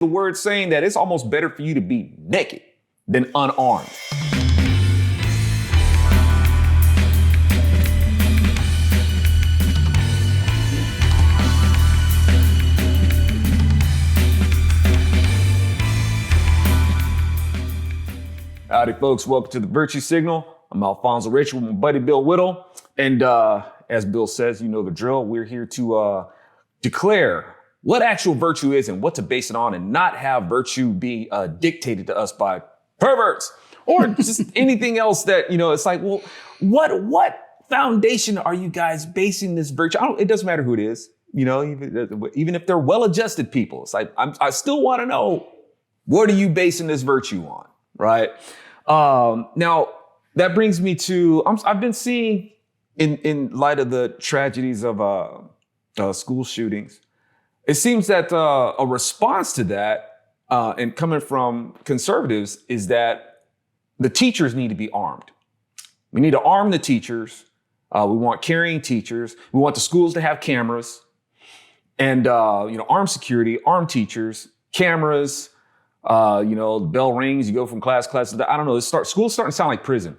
The word saying that it's almost better for you to be naked than unarmed. Howdy, folks. Welcome to the Virtue Signal. I'm Alfonso Rich with my buddy Bill Whittle. And as Bill says, you know the drill. We're here to declare what actual virtue is and what to base it on, and not have virtue be dictated to us by perverts or just anything else that, you know, it's like, well, what foundation are you guys basing this virtue? It doesn't matter who it is, you know, even if they're well-adjusted people. It's like, I still want to know, what are you basing this virtue on, right? Now, that brings me to, I've been seeing in light of the tragedies of school shootings, it seems that a response to that, and coming from conservatives, is that the teachers need to be armed. We need to arm the teachers. We want carrying teachers. We want the schools to have cameras and, armed security, armed teachers, cameras. The bell rings, you go from class to class. I don't know. School's starting to sound like prison.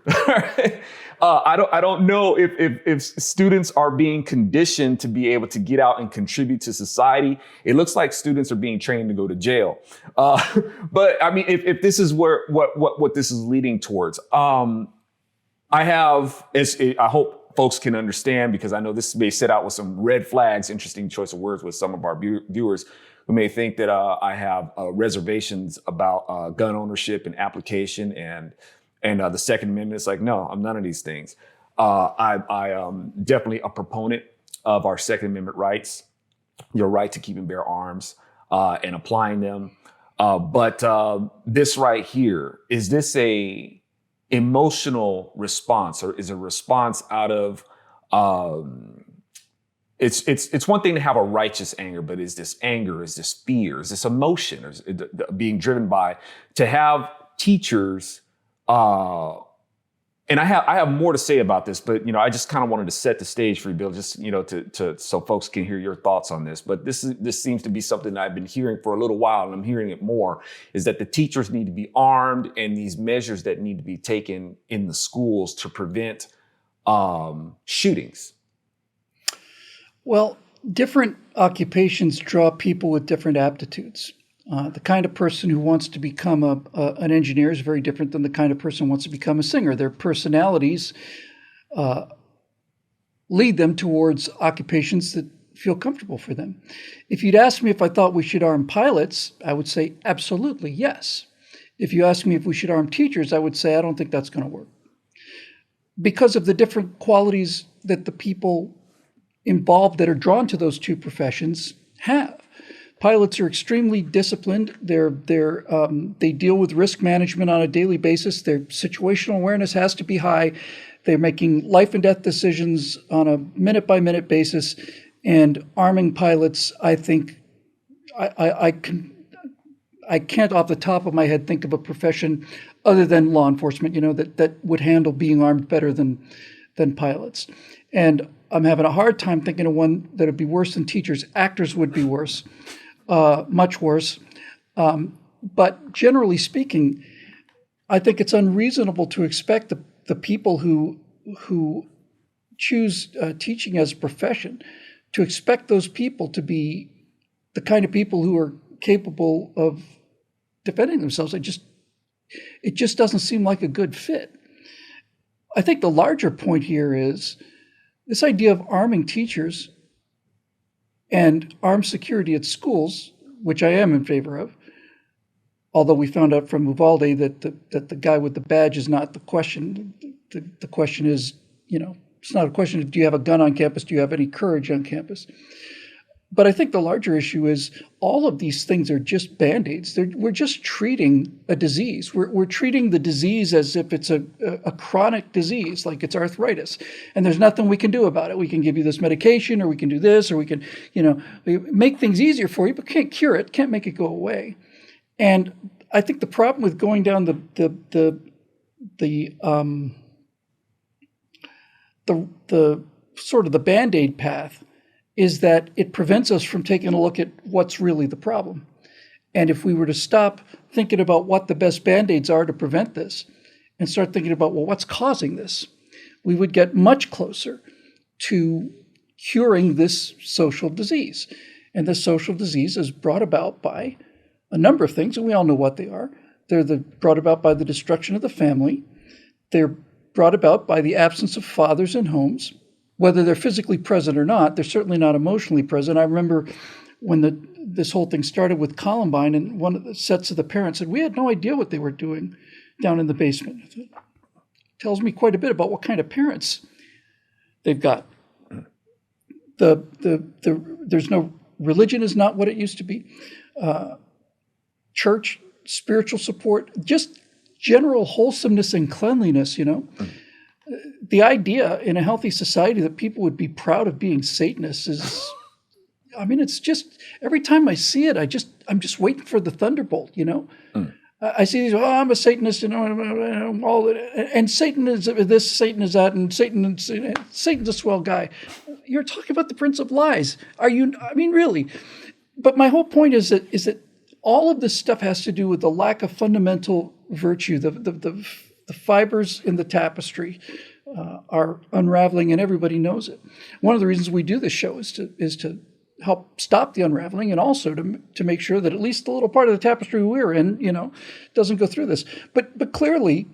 I don't know if students are being conditioned to be able to get out and contribute to society. It looks like students are being trained to go to jail. But I mean, if this is what this is leading towards, I hope folks can understand, because I know this may set out with some red flags. Interesting choice of words with some of our viewers who may think that I have reservations about gun ownership and application and the Second Amendment. It's like, no, I'm none of these things. I am definitely a proponent of our Second Amendment rights, your right to keep and bear arms and applying them. But this right here, is this a emotional response, or is a response out of It's one thing to have a righteous anger, but is this anger, is this fear, is this emotion, or is it being driven by, to have teachers, and I have more to say about this, but, you know, I just kind of wanted to set the stage for you, Bill, just, you know, to so folks can hear your thoughts on this. But this seems to be something that I've been hearing for a little while, and I'm hearing it more, is that the teachers need to be armed, and these measures that need to be taken in the schools to prevent shootings. Well, different occupations draw people with different aptitudes. The kind of person who wants to become an engineer is very different than the kind of person who wants to become a singer. Their personalities lead them towards occupations that feel comfortable for them. If you'd asked me if I thought we should arm pilots, I would say absolutely yes. If you asked me if we should arm teachers, I would say I don't think that's going to work, because of the different qualities that the people involved that are drawn to those two professions have. Pilots are extremely disciplined. They deal with risk management on a daily basis. Their situational awareness has to be high. They're making life and death decisions on a minute by minute basis. And arming pilots, I think, I can't off the top of my head think of a profession other than law enforcement, you know, that would handle being armed better than pilots. And I'm having a hard time thinking of one that would be worse than teachers. Actors would be worse, much worse. But generally speaking, I think it's unreasonable to expect the people who choose teaching as a profession, to expect those people to be the kind of people who are capable of defending themselves. It just doesn't seem like a good fit. I think the larger point here is this idea of arming teachers and armed security at schools, which I am in favor of, although we found out from Uvalde that the guy with the badge is not the question. The question is, you know, it's not a question of do you have a gun on campus, do you have any courage on campus? But I think the larger issue is all of these things are just Band-Aids. We're just treating a disease. We're treating the disease as if it's a chronic disease, like it's arthritis. And there's nothing we can do about it. We can give you this medication, or we can do this, or we can, you know, make things easier for you, but can't cure it, can't make it go away. And I think the problem with going down the sort of the Band-Aid path is that it prevents us from taking a look at what's really the problem. And if we were to stop thinking about what the best Band-Aids are to prevent this and start thinking about, well, what's causing this, we would get much closer to curing this social disease. And this social disease is brought about by a number of things, and we all know what they are. They're brought about by the destruction of the family. They're brought about by the absence of fathers in homes. Whether they're physically present or not, they're certainly not emotionally present. I remember when this whole thing started with Columbine, and one of the sets of the parents said, we had no idea what they were doing down in the basement. It tells me quite a bit about what kind of parents they've got. There's no, religion is not what it used to be. Church, spiritual support, just general wholesomeness and cleanliness, The idea in a healthy society that people would be proud of being Satanists is, it's just, every time I see it, I'm just waiting for the thunderbolt, I see these, I'm a Satanist, and Satan is this, Satan is that, and Satan's a swell guy. You're talking about the Prince of Lies. Are you, really? But my whole point is that all of this stuff has to do with the lack of fundamental virtue. The fibers in the tapestry are unraveling, and everybody knows it. One of the reasons we do this show is to help stop the unraveling, and also to make sure that at least the little part of the tapestry we're in, doesn't go through this. But clearly,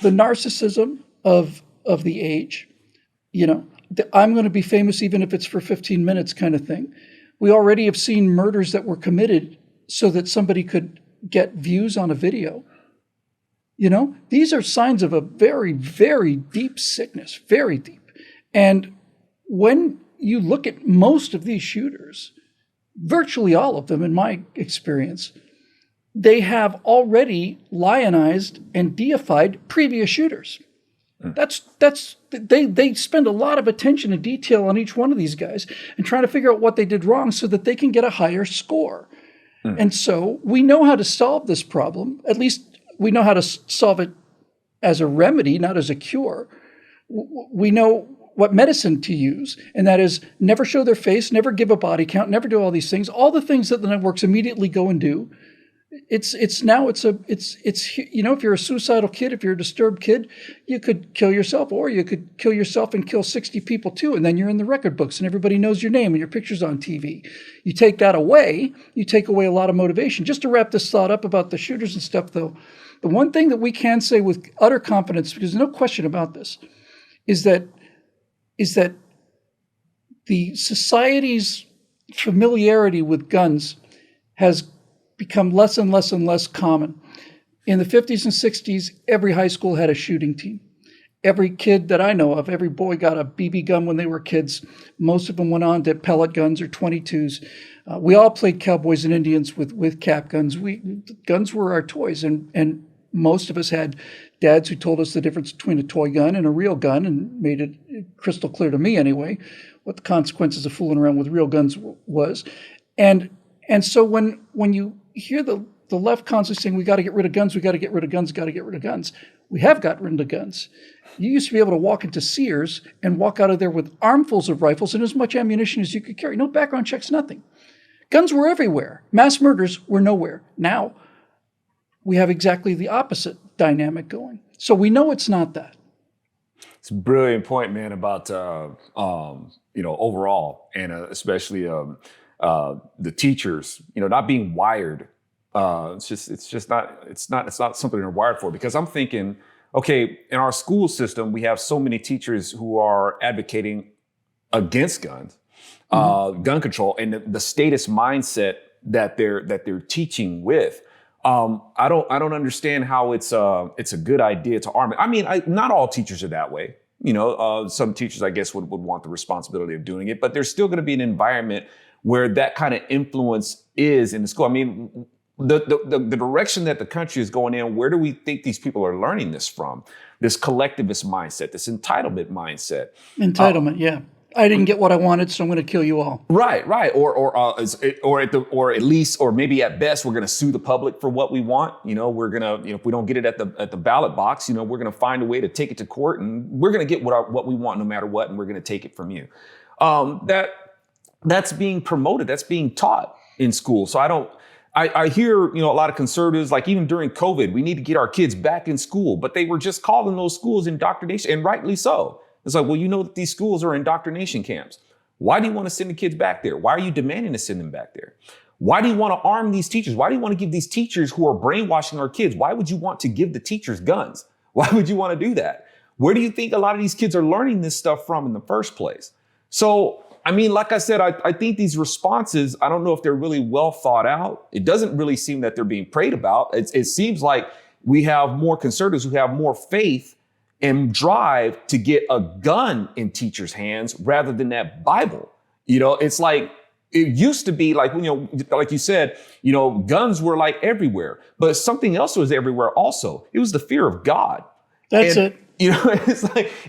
the narcissism of the age, I'm going to be famous even if it's for 15 minutes kind of thing. We already have seen murders that were committed so that somebody could get views on a video. These are signs of a very, very deep sickness, very deep. And when you look at most of these shooters, virtually all of them, in my experience, they have already lionized and deified previous shooters. They spend a lot of attention and detail on each one of these guys and trying to figure out what they did wrong so that they can get a higher score. And so we know how to solve this problem. At least we know how to solve it as a remedy, not as a cure. We know what medicine to use, and that is never show their face, never give a body count, never do all these things. All the things that the networks immediately go and do. If you're a suicidal kid, if you're a disturbed kid, you could kill yourself, or you could kill yourself and kill 60 people too, and then you're in the record books and everybody knows your name and your picture's on TV. You take that away, you take away a lot of motivation. Just to wrap this thought up about the shooters and stuff, though, the one thing that we can say with utter confidence, because there's no question about this, is that the society's familiarity with guns has become less and less and less common. In the 50s and 60s, every high school had a shooting team. Every kid that I know of, every boy got a BB gun when they were kids. Most of them went on to pellet guns or 22s. We all played cowboys and Indians with cap guns. Guns were our toys, and most of us had dads who told us the difference between a toy gun and a real gun, and made it crystal clear to me anyway what the consequences of fooling around with real guns was. And so when you hear the left constantly saying, we got to get rid of guns, we got to get rid of guns, got to get rid of guns. We have got rid of guns. You used to be able to walk into Sears and walk out of there with armfuls of rifles and as much ammunition as you could carry. No background checks, nothing. Guns were everywhere. Mass murders were nowhere. Now we have exactly the opposite dynamic going. So we know it's not that. It's a brilliant point, man, about overall, and especially the teachers, not being wired. It's not something they're wired for. Because I'm thinking, okay, in our school system, we have so many teachers who are advocating against guns, gun control, and the statist mindset that they're teaching with. I don't understand how it's a good idea to arm it. I mean, not all teachers are that way. Some teachers, I guess, would want the responsibility of doing it, but there's still going to be an environment where that kind of influence is in the school. I mean, the direction that the country is going in, where do we think these people are learning this from? This collectivist mindset, this entitlement mindset. Entitlement, yeah. I didn't get what I wanted, so I'm going to kill you all. Right. Or at least, or maybe at best, we're going to sue the public for what we want. We're going to, if we don't get it at the ballot box, we're going to find a way to take it to court, and we're going to get what we want no matter what, and we're going to take it from you. That's being promoted. That's being taught in school. So I hear, a lot of conservatives, like even during COVID, we need to get our kids back in school, but they were just calling those schools indoctrination, and rightly so. It's like, well, that these schools are indoctrination camps. Why do you want to send the kids back there? Why are you demanding to send them back there? Why do you want to arm these teachers? Why do you want to give these teachers who are brainwashing our kids? Why would you want to give the teachers guns? Why would you want to do that? Where do you think a lot of these kids are learning this stuff from in the first place? So, like I said, I think these responses, I don't know if they're really well thought out. It doesn't really seem that they're being prayed about. It seems like we have more conservatives who have more faith and drive to get a gun in teachers' hands rather than that Bible. It's like, it used to be like, like you said, guns were like everywhere, but something else was everywhere also. It was the fear of God. That's it. It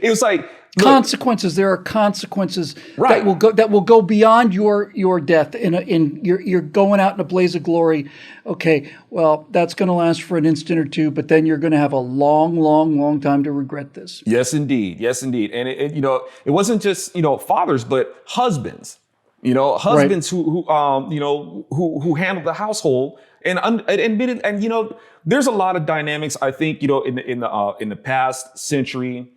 was like look, consequences. There are consequences right. that will go beyond your death. You're going out in a blaze of glory. Okay, well, that's going to last for an instant or two, but then you're going to have a long, long, long time to regret this. Yes, indeed. Yes, indeed. And it wasn't just fathers, but husbands. Husbands right. who handle the household and admitted, and there's a lot of dynamics. I think in the past century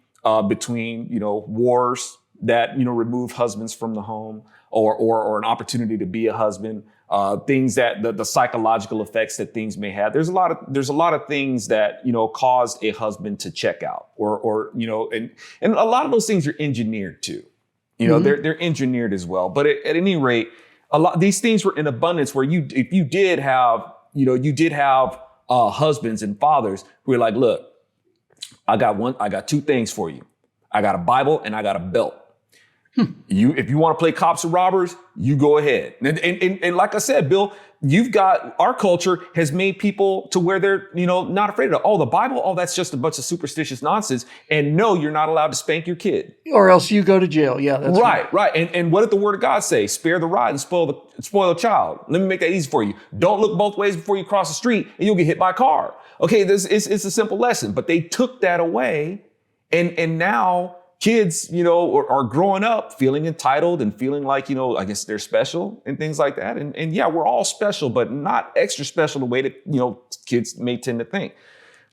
between wars that removed husbands from the home or an opportunity to be a husband, things that the psychological effects that things may have. There's a lot of things that caused a husband to check out or and a lot of those things are engineered too. Mm-hmm. They're engineered as well. But at any rate, these things were in abundance where if you did have husbands and fathers who were like, look, I got two things for you. I got a Bible and I got a belt. If you want to play cops and robbers, you go ahead. And like I said, Bill, our culture has made people to where they're, not afraid of it. Oh, the Bible, that's just a bunch of superstitious nonsense. And no, you're not allowed to spank your kid. Or else you go to jail. Yeah, that's right. Right. And what did the word of God say? Spare the rod and spoil the child. Let me make that easy for you. Don't look both ways before you cross the street and you'll get hit by a car. Okay, it's a simple lesson, but they took that away. And now kids, are growing up feeling entitled and feeling like, I guess they're special and things like that. And yeah, we're all special, but not extra special the way that, kids may tend to think.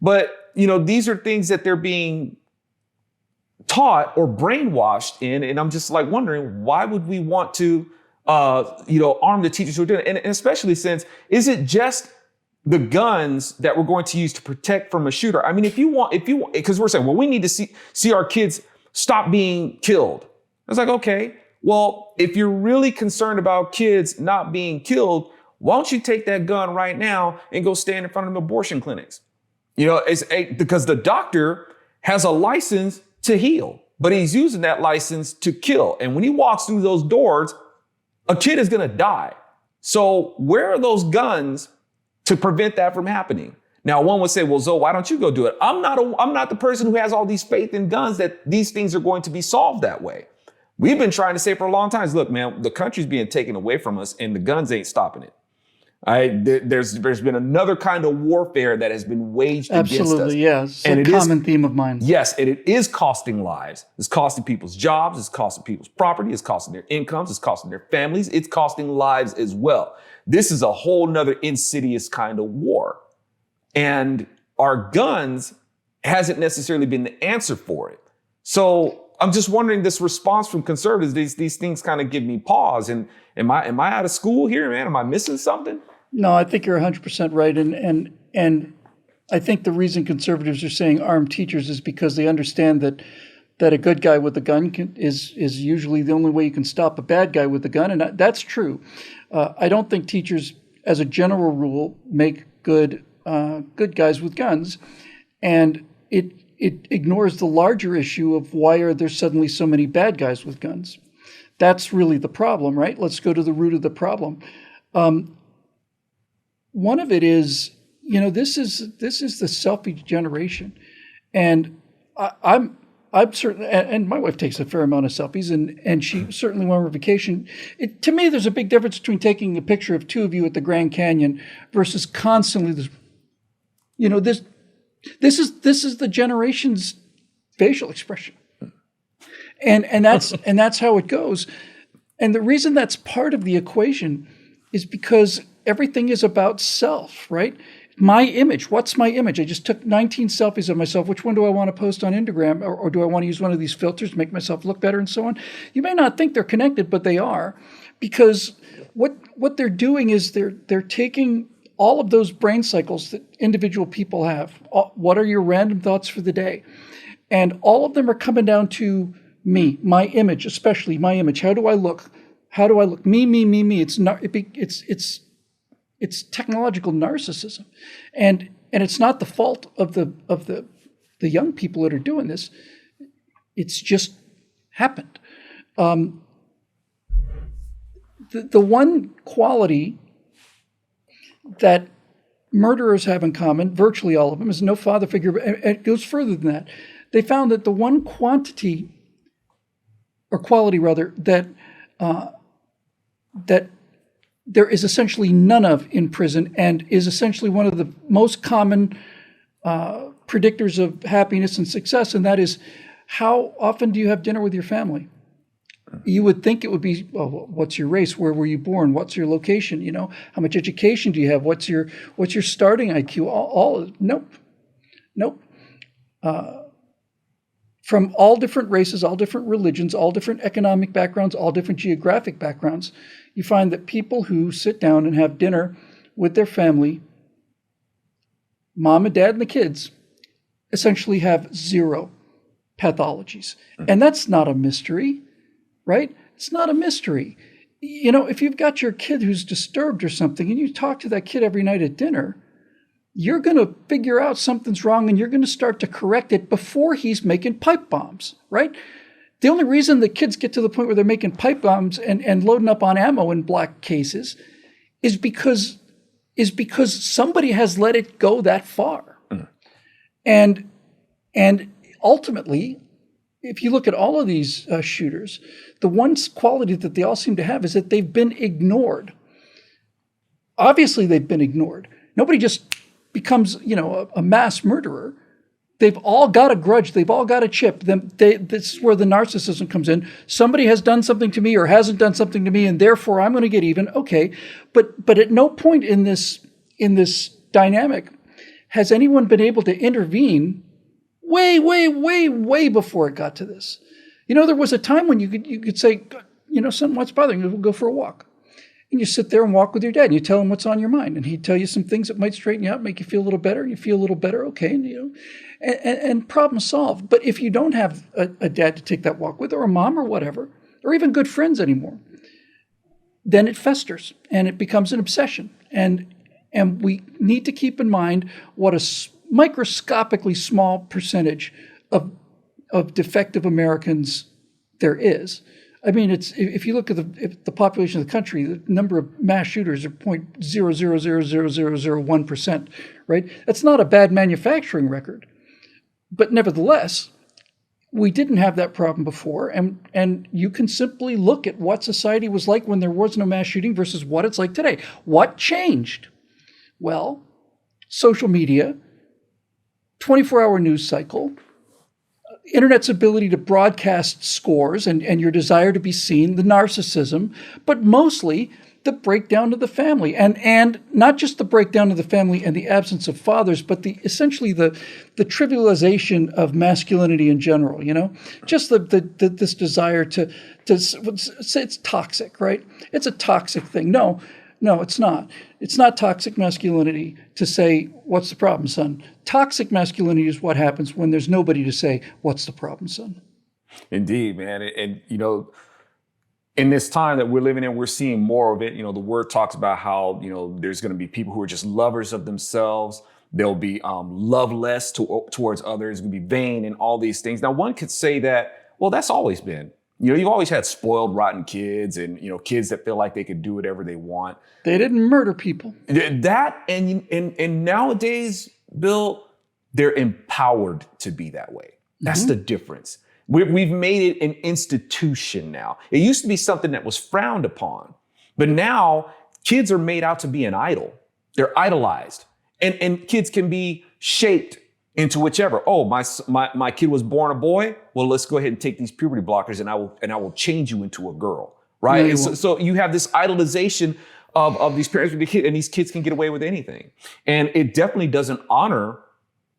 But, these are things that they're being taught or brainwashed in. And I'm just like wondering, why would we want to, arm the teachers who are doing it? And especially since, is it just the guns that we're going to use to protect from a shooter? I mean, if you want, because we're saying, well, we need to see our kids stop being killed. It's like, okay, well, if you're really concerned about kids not being killed, why don't you take that gun right now and go stand in front of them abortion clinics? Because the doctor has a license to heal, but he's using that license to kill. And when he walks through those doors, a kid is going to die. So where are those guns to prevent that from happening? Now, one would say, well, Zoe, why don't you go do it? I'm not the person who has all these faith in guns that these things are going to be solved that way. We've been trying to say for a long time, look, man, the country's being taken away from us and the guns ain't stopping it. There's been another kind of warfare that has been waged against us. Absolutely, yes. It's a common theme of mine. Yes, and it is costing lives. It's costing people's jobs. It's costing people's property. It's costing their incomes. It's costing their families. It's costing lives as well. This is a whole nother insidious kind of war. And our guns hasn't necessarily been the answer for it. So I'm just wondering, this response from conservatives, these things kind of give me pause. And am I out of school here, man? Am I missing something? No, I think you're 100% right. And I think the reason conservatives are saying armed teachers is because they understand that a good guy with a gun is usually the only way you can stop a bad guy with a gun. And that's true. I don't think teachers, as a general rule, make good guys with guns, and it ignores the larger issue of why are there suddenly so many bad guys with guns. That's really the problem, right? Let's go to the root of the problem. One of it is, this is the selfie generation, and I'm certainly, and my wife takes a fair amount of selfies, and she certainly went on vacation. To me, there's a big difference between taking a picture of two of you at the Grand Canyon versus constantly this. This is the generation's facial expression, and that's how it goes. And the reason that's part of the equation is because everything is about self, right? My image. What's my image? I just took 19 selfies of myself. Which one do I want to post on Instagram? Or do I want to use one of these filters to make myself look better and so on? You may not think they're connected, but they are, because what they're doing is they're taking all of those brain cycles that individual people have. What are your random thoughts for the day? And all of them are coming down to me, my image, especially my image. How do I look? How do I look? Me, me, me, me. It's technological narcissism, and it's not the fault of the young people that are doing this. It's just happened. The one quality that murderers have in common, virtually all of them, is no father figure. And it goes further than that. They found that the one quality rather, that there is essentially none of in prison, and is essentially one of the most common predictors of happiness and success, and that is, how often do you have dinner with your family? You would think it would be, well, what's your race? Where were you born? What's your location? How much education do you have? What's your starting IQ? Nope. From all different races, all different religions, all different economic backgrounds, all different geographic backgrounds, you find that people who sit down and have dinner with their family, mom and dad and the kids, essentially have zero pathologies. And that's not a mystery, right? It's not a mystery. If you've got your kid who's disturbed or something, and you talk to that kid every night at dinner, you're going to figure out something's wrong, and you're going to start to correct it before he's making pipe bombs, right? The only reason the kids get to the point where they're making pipe bombs and loading up on ammo in black cases is because somebody has let it go that far. And ultimately, if you look at all of these shooters, the one quality that they all seem to have is that they've been ignored. Obviously, they've been ignored. Nobody just becomes, a mass murderer. They've all got a grudge. They've all got a chip. This is where the narcissism comes in. Somebody has done something to me or hasn't done something to me, and therefore I'm going to get even. Okay, but at no point in this dynamic has anyone been able to intervene way before it got to this. There was a time when you could say, son, what's bothering you? We'll go for a walk. And you sit there and walk with your dad, and you tell him what's on your mind, and he'd tell you some things that might straighten you out, make you feel a little better, and you feel a little better, okay, and problem solved. But if you don't have a dad to take that walk with, or a mom, or whatever, or even good friends anymore, then it festers, and it becomes an obsession. And we need to keep in mind what a microscopically small percentage of defective Americans there is. I mean, if you look at the population of the country, the number of mass shooters are 0.0000001%, right? That's not a bad manufacturing record. But nevertheless, we didn't have that problem before, and you can simply look at what society was like when there was no mass shooting versus what it's like today. What changed? Well, social media, 24-hour news cycle, Internet's ability to broadcast scores and your desire to be seen, the narcissism, but mostly the breakdown of the family. And not just the breakdown of the family and the absence of fathers, but essentially the trivialization of masculinity in general, Just this desire to say it's toxic, right? It's a toxic thing. No, it's not. It's not toxic masculinity to say, what's the problem, son? Toxic masculinity is what happens when there's nobody to say, what's the problem, son? Indeed, man. And in this time that we're living in, we're seeing more of it. The word talks about how, there's going to be people who are just lovers of themselves. They'll be loveless towards others, going to be vain and all these things. Now, one could say that, well, that's always been. You've always had spoiled, rotten kids and, kids that feel like they could do whatever they want. They didn't murder people. That and nowadays, Bill, they're empowered to be that way. That's the difference. We've made it an institution now. It used to be something that was frowned upon, but now kids are made out to be an idol. They're idolized, and kids can be shaped into whichever. Oh, my kid was born a boy. Well, let's go ahead and take these puberty blockers, and I will change you into a girl, right? No, so you have this idolization of these parents with the kid, and these kids can get away with anything. And it definitely doesn't honor,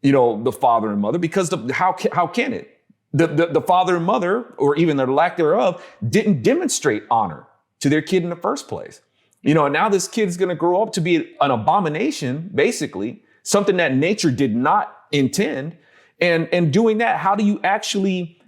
the father and mother, because how can it? The father and mother, or even their lack thereof, didn't demonstrate honor to their kid in the first place. And now this kid is going to grow up to be an abomination, basically, something that nature did not intend. And doing that, how do you actually,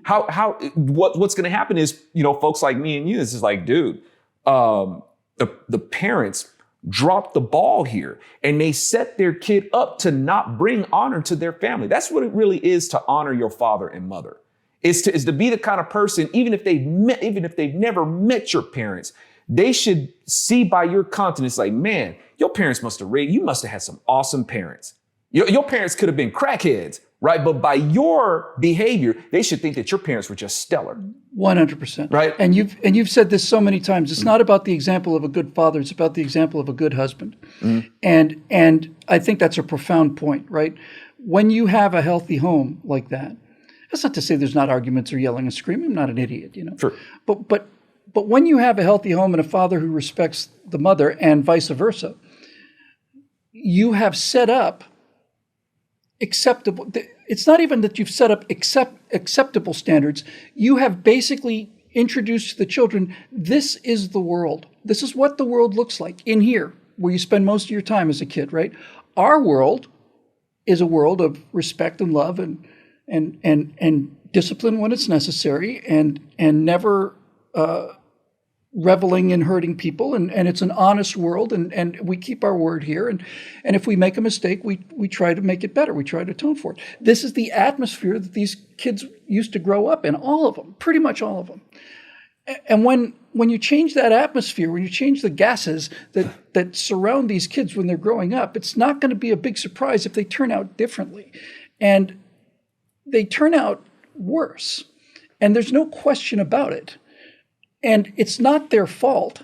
what's going to happen is, folks like me and you, this is like, dude, the parents dropped the ball here, and they set their kid up to not bring honor to their family. That's what it really is, to honor your father and mother. Is to be the kind of person, even if they've never met your parents, they should see by your countenance, like, man, your parents you must have had some awesome parents. Your parents could have been crackheads, right? But by your behavior, they should think that your parents were just stellar. 100%. Right. And you've said this so many times. It's not about the example of a good father. It's about the example of a good husband. And I think that's a profound point, right? When you have a healthy home like that, that's not to say there's not arguments or yelling and screaming. I'm not an idiot, Sure. But when you have a healthy home and a father who respects the mother and vice versa, you have set up acceptable. It's not even that you've set up acceptable standards. You have basically introduced to the children, this is the world. This is what the world looks like in here, where you spend most of your time as a kid, right? Our world is a world of respect and love and discipline when it's necessary, and never reveling in hurting people, and it's an honest world, and we keep our word here, and if we make a mistake, we try to make it better. We try to atone for it. This is the atmosphere that these kids used to grow up in, all of them, pretty much all of them. And when you change that atmosphere, when you change the gases that surround these kids when they're growing up, it's not going to be a big surprise if they turn out differently. And they turn out worse. And there's no question about it. And it's not their fault,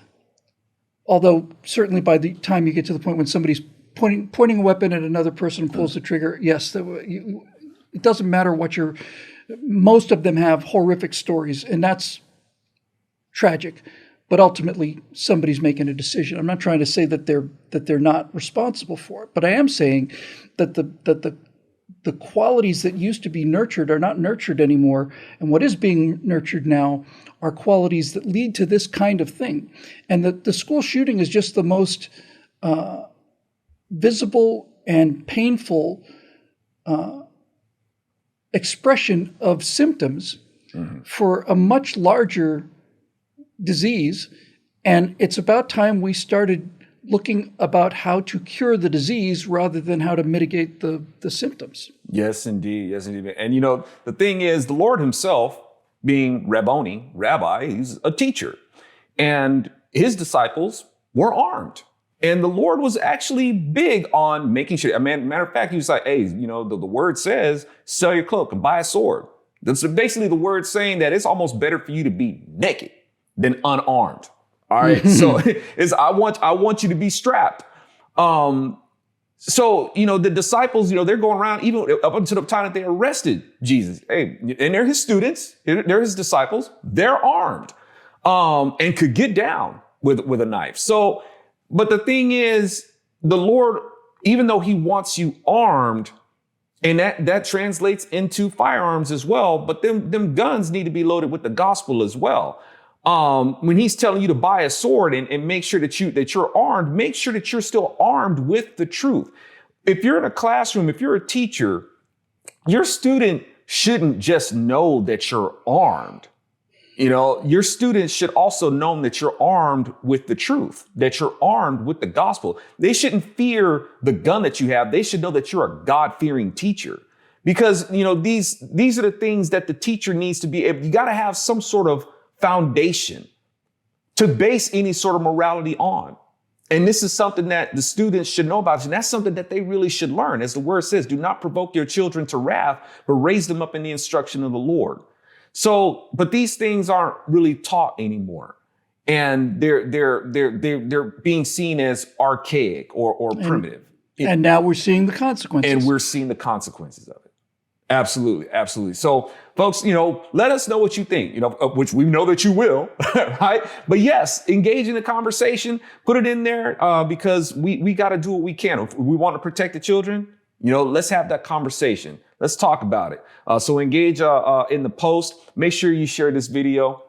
although certainly by the time you get to the point when somebody's pointing a weapon at another person and pulls the trigger, yes, it doesn't matter what most of them have horrific stories, and that's tragic. But ultimately, somebody's making a decision. I'm not trying to say that they're not responsible for it, but I am saying that the qualities that used to be nurtured are not nurtured anymore. And what is being nurtured now are qualities that lead to this kind of thing. And the school shooting is just the most visible and painful expression of symptoms for a much larger disease. And it's about time we started looking about how to cure the disease rather than how to mitigate the symptoms. Yes, indeed. Yes, indeed. And the thing is, the Lord himself, being Rabboni, rabbi, he's a teacher, and his disciples were armed. And the Lord was actually big on making sure, matter of fact, he was like, hey, the word says, sell your cloak and buy a sword. That's basically the word saying that it's almost better for you to be naked than unarmed. All right. So I want you to be strapped. So, the disciples, they're going around even up until the time that they arrested Jesus. Hey, and they're his students. They're his disciples. They're armed, and could get down with a knife. So, but the thing is, the Lord, even though he wants you armed, and that translates into firearms as well, but them guns need to be loaded with the gospel as well. When he's telling you to buy a sword and make sure that you're armed, make sure that you're still armed with the truth. If you're in a classroom, if you're a teacher, your student shouldn't just know that you're armed. Your students should also know that you're armed with the truth, that you're armed with the gospel. They shouldn't fear the gun that you have. They should know that you're a God-fearing teacher. Because, these are the things that the teacher needs to be able. You got to have some sort of foundation to base any sort of morality on. And this is something that the students should know about. And that's something that they really should learn. As the word says, do not provoke your children to wrath, but raise them up in the instruction of the Lord. So, but these things aren't really taught anymore. And they're being seen as archaic or primitive. And now we're seeing the consequences. And we're seeing the consequences of it. Absolutely, absolutely. So, folks, let us know what you think, which we know that you will, right? But yes, engage in the conversation, put it in there because we got to do what we can. If we want to protect the children, let's have that conversation. Let's talk about it. So engage in the post. Make sure you share this video.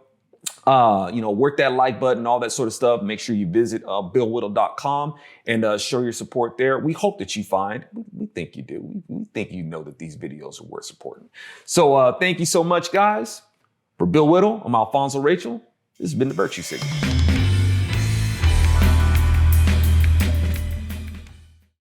Work that like button, all that sort of stuff. Make sure you visit billwhittle.com and show your support there. We hope that you find, we think you do. We think you know that these videos are worth supporting. So thank you so much, guys. For Bill Whittle, I'm Alfonso Rachel. This has been The Virtue Signal.